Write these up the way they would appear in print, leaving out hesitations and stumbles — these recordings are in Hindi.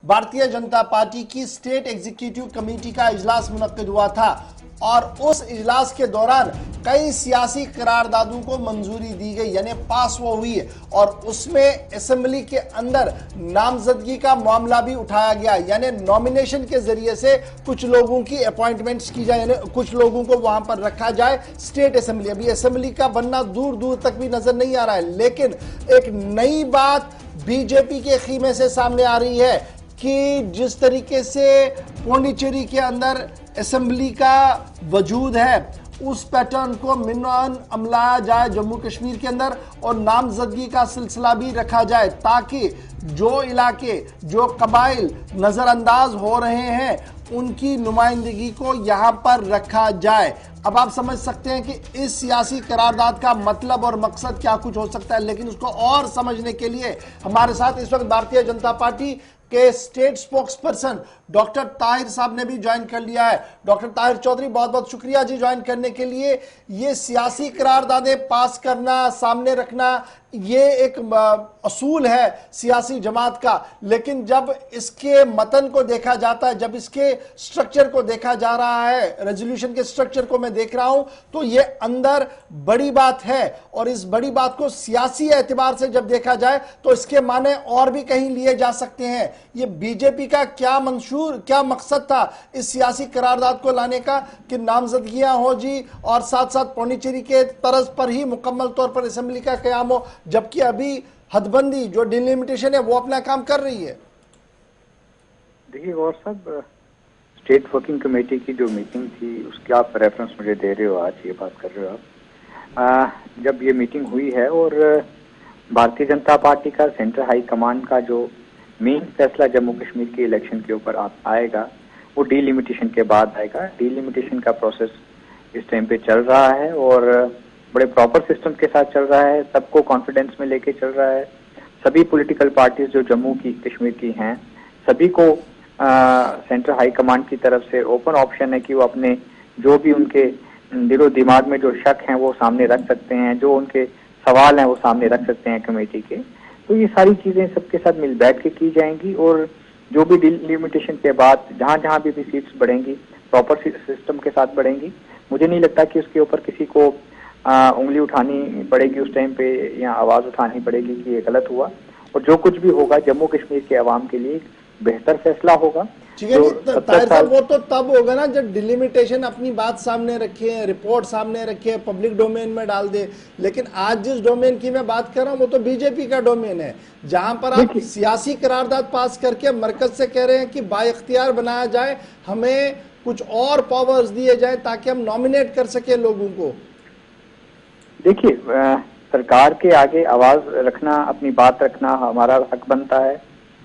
भारतीय जनता पार्टी की स्टेट एग्जीक्यूटिव कमेटी का इजलास मुनक्किद हुआ था और उस इजलास के दौरान कई सियासी करारदादों को मंजूरी दी गई, यानी पास वो हुई है और उसमें असेंबली के अंदर नामजदगी का मामला भी उठाया गया, यानी नॉमिनेशन के जरिए से कुछ लोगों की अपॉइंटमेंट्स की जाए, यानी कुछ लोगों को वहां पर रखा जाए स्टेट असेंबली। अभी असेंबली का बनना दूर दूर तक भी नजर नहीं आ रहा है, लेकिन एक नई बात बीजेपी के खीमे से सामने आ रही है कि जिस तरीके से पौंडीचेरी के अंदर असेंबली का वजूद है उस पैटर्न को मिनन अमलाया जाए जम्मू कश्मीर के अंदर और नामजदगी का सिलसिला भी रखा जाए, ताकि जो इलाके जो कबाइल नजरअंदाज हो रहे हैं उनकी नुमाइंदगी को यहां पर रखा जाए। अब आप समझ सकते हैं कि इस सियासी करारदाद का मतलब और मकसद क्या कुछ हो सकता है, लेकिन उसको और समझने के लिए हमारे साथ इस वक्त भारतीय जनता पार्टी के state spokes person doctor Tahir साहब ने भी ज्वाइन कर लिया है। डॉक्टर ताहिर चौधरी, बहुत बहुत शुक्रिया जी ज्वाइन करने के लिए। ये सियासी करारदादें पास करना, सामने रखना, ये एक असूल है सियासी जमात का, लेकिन जब इसके मतन को देखा जाता है, जब इसके स्ट्रक्चर को देखा जा रहा है, रेजोल्यूशन के स्ट्रक्चर को मैं देख रहा हूं, तो ये अंदर बड़ी बात है और इस बड़ी बात को सियासी एतबार से जब देखा जाए तो इसके माने और भी कहीं लिए जा सकते हैं। ये बीजेपी का क्या मकसद था इस सियासी करारदाद को लाने का कि नामजदगियां हो जी और साथ साथ पौंडीचेरी के तर्ज पर ही मुकम्मल तौर पर असेंबली का कयाम हो, जबकि अभी हदबंदी जो डिलिमिटेशन है वो अपना काम कर रही है। देखिए गौर साहब, स्टेट वर्किंग कमेटी की जो मीटिंग थी उसके आप रेफरेंस मुझे दे रहे हो, आज ये बात कर रहे हो आप। जब ये मीटिंग हुई है और भारतीय जनता पार्टी का सेंट्रल हाई कमांड का जो मेन फैसला जम्मू कश्मीर के इलेक्शन के ऊपर आएगा वो डीलिमिटेशन के बाद आएगा। डीलिमिटेशन का प्रोसेस इस टाइम पे चल रहा है और बड़े प्रॉपर सिस्टम के साथ चल रहा है, सबको कॉन्फिडेंस में लेके चल रहा है। सभी पॉलिटिकल पार्टीज जो जम्मू की कश्मीर की हैं सभी को सेंट्रल हाई कमांड की तरफ से ओपन ऑप्शन है कि वो अपने जो भी उनके दिलो दिमाग में जो शक हैं वो सामने रख सकते हैं, जो उनके सवाल हैं वो सामने रख सकते हैं कमेटी के। तो ये सारी चीजें सबके साथ मिल बैठ के की जाएंगी और जो भी डिलिमिटेशन के बाद जहां जहां भी सीट्स बढ़ेंगी प्रॉपर सिस्टम के साथ बढ़ेंगी। मुझे नहीं लगता कि उसके ऊपर किसी को उंगली उठानी पड़ेगी उस टाइम पे या आवाज उठानी पड़ेगी कि ये गलत हुआ, और जो कुछ भी होगा जम्मू कश्मीर के अवाम के लिए बेहतर फैसला होगा। ठीक है जी ताहिर साहब, वो तो तब होगा ना जब डिलिमिटेशन अपनी बात सामने रखे, रिपोर्ट सामने रखे, पब्लिक डोमेन में डाल दे, लेकिन आज जिस डोमेन की मैं बात कर रहा हूँ वो तो बीजेपी का डोमेन है, जहां पर आप सियासी करारदाद पास करके मरकज से कह रहे हैं कि बाइख्तियार बनाया जाए, हमें कुछ और पावर्स दिए जाए ताकि हम नॉमिनेट कर सके लोगों को। देखिए, सरकार के आगे आवाज रखना, अपनी बात रखना हमारा हक बनता है।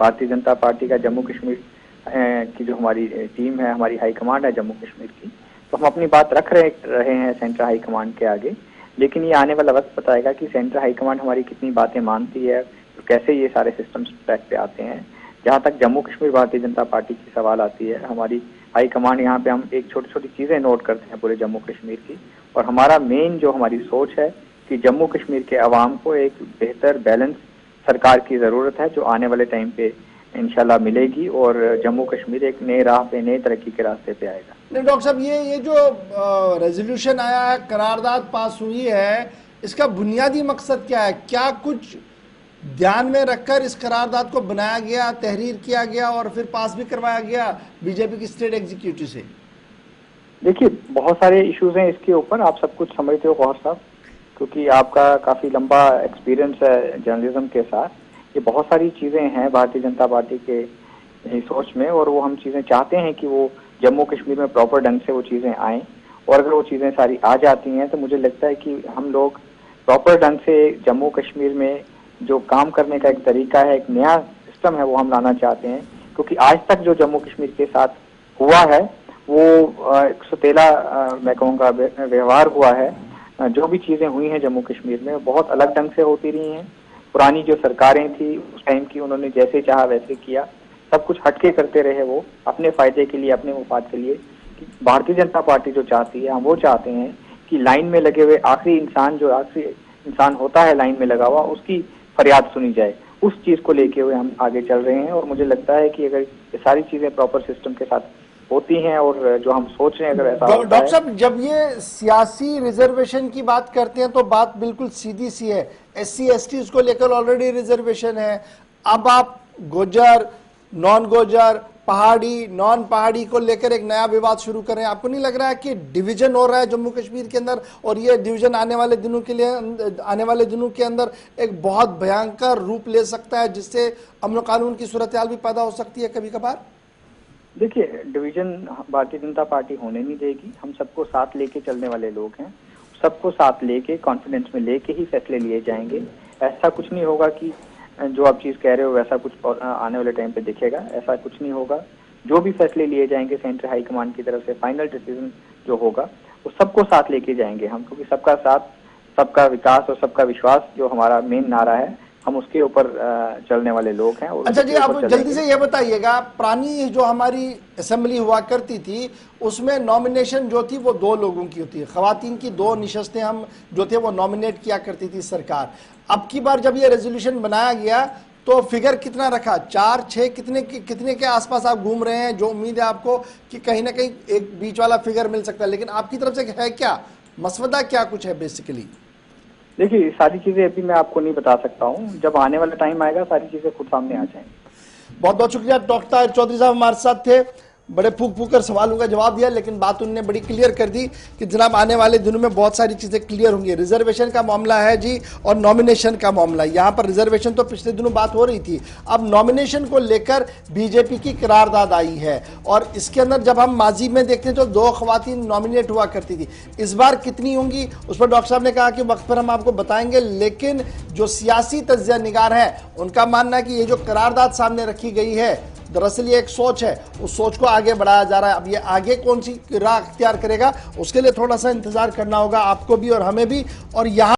भारतीय जनता पार्टी का जम्मू कश्मीर की जो हमारी टीम है, हमारी हाई कमांड है जम्मू कश्मीर की, तो हम अपनी बात रख रहे हैं सेंट्रल हाई कमांड के आगे। लेकिन ये आने वाला वक्त बताएगा कि सेंट्रल हाई कमांड हमारी कितनी बातें मानती है, तो कैसे ये सारे सिस्टम्स ट्रैक पे आते हैं। जहाँ तक जम्मू कश्मीर भारतीय जनता पार्टी की सवाल आती है, हमारी हाई कमांड यहाँ पे हम एक छोटी छोटी चीजें नोट करते हैं पूरे जम्मू कश्मीर की, और हमारा मेन जो हमारी सोच है कि जम्मू कश्मीर के अवाम को एक बेहतर बैलेंस सरकार की जरूरत है जो आने वाले टाइम पे इंशाल्लाह मिलेगी और जम्मू कश्मीर एक नए राह पे, नए तरक्की के रास्ते पे आएगा। नहीं डॉक्टर साहब, ये जो रेजोल्यूशन आया है, करारदाद पास हुई है, इसका बुनियादी मकसद क्या है? क्या कुछ ध्यान में रखकर इस करारदाद को बनाया गया, तहरीर किया गया और फिर पास भी करवाया गया बीजेपी की स्टेट एग्जीक्यूटिव से? देखिए, बहुत सारे इश्यूज हैं इसके ऊपर, आप सब कुछ समझते हो गौर साहब, क्योंकि आपका काफी लंबा एक्सपीरियंस है जर्नलिज्म के साथ। ये बहुत सारी चीजें हैं भारतीय जनता पार्टी के सोच में और वो हम चीजें चाहते हैं कि वो जम्मू कश्मीर में प्रॉपर ढंग से वो चीजें आएं, और अगर वो चीजें सारी आ जाती हैं तो मुझे लगता है कि हम लोग प्रॉपर ढंग से जम्मू कश्मीर में जो काम करने का एक तरीका है, एक नया सिस्टम है, वो हम लाना चाहते हैं। क्योंकि आज तक जो जम्मू कश्मीर के साथ हुआ है वो एक सौतेला मैं कहूँगा व्यवहार हुआ है। जो भी चीजें हुई हैं जम्मू कश्मीर में बहुत अलग ढंग से होती रही हैं। पुरानी जो सरकारें थी उस टाइम की, उन्होंने जैसे चाहा वैसे किया, सब कुछ हटके करते रहे वो अपने फायदे के लिए, अपने मुफाद के लिए। भारतीय जनता पार्टी जो चाहती है, हम वो चाहते हैं कि लाइन में लगे हुए आखिरी इंसान, जो आखिरी इंसान होता है लाइन में लगा हुआ, उसकी फरियाद सुनी जाए, उस चीज को लेके हुए हम आगे चल रहे हैं। और मुझे लगता है कि अगर ये सारी चीजें प्रॉपर सिस्टम के साथ होती हैं और जो हम सोच रहे हैं अगर ऐसा होता है। डॉक्टर साहब, जब ये सियासी रिजर्वेशन की बात करते हैं तो बात बिल्कुल सीधी सी है। SC ST को लेकर ऑलरेडी रिजर्वेशन है। अब आप गुर्जर, नॉन गुर्जर, पहाड़ी, नॉन पहाड़ी को लेकर एक नया विवाद शुरू कर रहे हैं। आपको नहीं लग रहा है कि डिवीजन हो रहा है जम्मू कश्मीर के अंदर, और ये डिवीजन आने वाले दिनों के अंदर एक बहुत भयंकर रूप ले सकता है, जिससे अमन कानून की सूरत हाल भी पैदा हो सकती है कभी कभार? देखिए, डिवीजन भारतीय जनता पार्टी होने नहीं देगी। हम सबको साथ लेके चलने वाले लोग हैं। सबको साथ लेके कॉन्फिडेंस में लेके ही फैसले लिए जाएंगे। ऐसा कुछ नहीं होगा कि जो आप चीज कह रहे हो वैसा कुछ आने वाले टाइम पे दिखेगा, ऐसा कुछ नहीं होगा। जो भी फैसले लिए जाएंगे सेंट्रल हाई कमांड की तरफ से, फाइनल डिसीजन जो होगा वो सबको साथ लेके जाएंगे हम, क्योंकि सबका साथ, सबका विकास और सबका विश्वास जो हमारा मेन नारा है, हम उसके ऊपर चलने वाले लोग हैं। और अच्छा जी, आप जल्दी से ये बताइएगा, पुरानी जो हमारी असेंबली हुआ करती थी उसमें नॉमिनेशन जो थी वो 2 लोगों की होती है, खवातीन की 2 निशस्तें हम जो थे वो नॉमिनेट किया करती थी सरकार। अब की बार जब ये रेजोल्यूशन बनाया गया तो फिगर कितना रखा? 4, 6, कितने के आसपास आप घूम रहे हैं? जो उम्मीद है आपको कि कहीं ना कहीं एक बीच वाला फिगर मिल सकता है, लेकिन आपकी तरफ से है क्या मसवदा, क्या कुछ है बेसिकली? देखिए, सारी चीजें अभी मैं आपको नहीं बता सकता हूँ। जब आने वाला टाइम आएगा सारी चीजें खुद सामने आ जाएंगी। बहुत बहुत शुक्रिया। डॉक्टर चौधरी साहब हमारे साथ थे, बड़े फूक फूक कर सवालों का जवाब दिया, लेकिन बात उन्होंने बड़ी क्लियर कर दी कि जनाब आने वाले दिनों में बहुत सारी चीजें क्लियर होंगी। रिजर्वेशन का मामला है जी, और नॉमिनेशन का मामला। यहाँ पर रिजर्वेशन तो पिछले दिनों बात हो रही थी, अब नॉमिनेशन को लेकर बीजेपी की करारदाद आई है। और इसके अंदर जब हम माजी में देखते हैं तो 2 खवातीन नॉमिनेट हुआ करती थी, इस बार कितनी होंगी उस पर डॉक्टर साहब ने कहा कि वक्त पर हम आपको बताएंगे। लेकिन जो सियासी तज्जिया निगार है उनका मानना है कि ये जो करारदाद सामने रखी गई है, दरअसल ये एक सोच है, उस सोच को आगे बढ़ाया जा रहा है। अब ये आगे कौन सी राह अख्तियार करेगा उसके लिए थोड़ा सा इंतजार करना होगा आपको भी और हमें भी। और यहाँ